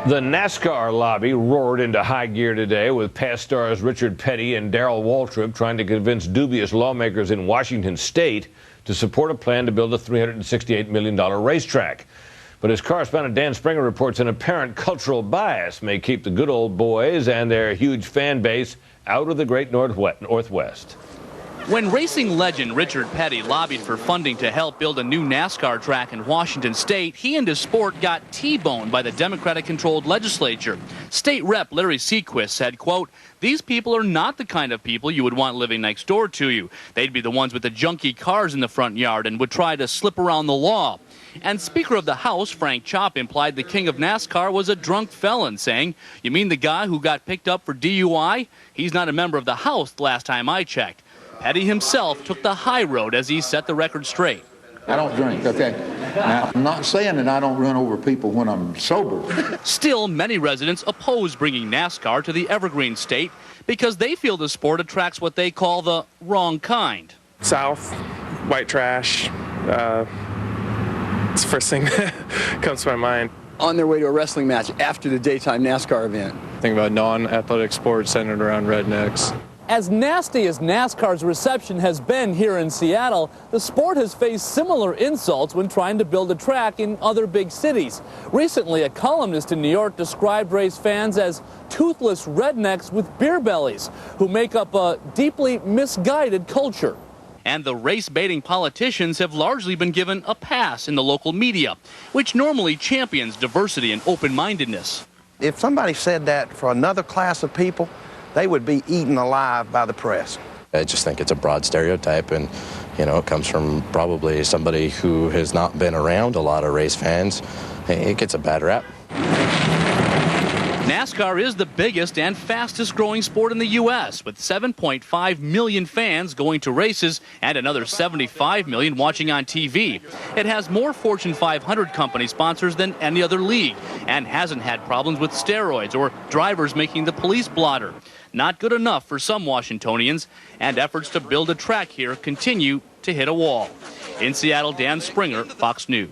The NASCAR lobby roared into high gear today with past stars Richard Petty and Darrell Waltrip trying to convince dubious lawmakers in Washington state to support a plan to build a $368 million racetrack. But as correspondent Dan Springer reports, an apparent cultural bias may keep the good old boys and their huge fan base out of the great Northwest. When racing legend Richard Petty lobbied for funding to help build a new NASCAR track in Washington state, he and his sport got T-boned by the Democratic-controlled legislature. State Rep Larry Sequist said, quote, "These people are not the kind of people you would want living next door to you. They'd be the ones with the junky cars in the front yard and would try to slip around the law." And Speaker of the House Frank Chopp implied the king of NASCAR was a drunk felon, saying, "You mean the guy who got picked up for DUI? He's not a member of the House the last time I checked." Petty himself took the high road as he set the record straight. I don't drink, okay? Now, I'm not saying that I don't run over people when I'm sober. Still, many residents oppose bringing NASCAR to the Evergreen State because they feel the sport attracts what they call the wrong kind. South, white trash, it's the first thing that comes to my mind. On their way to a wrestling match after the daytime NASCAR event. Think about non-athletic sports centered around rednecks. As nasty as NASCAR's reception has been here in Seattle, the sport has faced similar insults when trying to build a track in other big cities. Recently, a columnist in New York described race fans as toothless rednecks with beer bellies who make up a deeply misguided culture. And the race-baiting politicians have largely been given a pass in the local media, which normally champions diversity and open-mindedness. If somebody said that for another class of people, they would be eaten alive by the press. I just think it's a broad stereotype, and, you know, it comes from probably somebody who has not been around a lot of race fans. It gets a bad rap. NASCAR is the biggest and fastest growing sport in the U.S., with 7.5 million fans going to races and another 75 million watching on TV. It has more Fortune 500 company sponsors than any other league and hasn't had problems with steroids or drivers making the police blotter. Not good enough for some Washingtonians, and efforts to build a track here continue to hit a wall. In Seattle, Dan Springer, Fox News.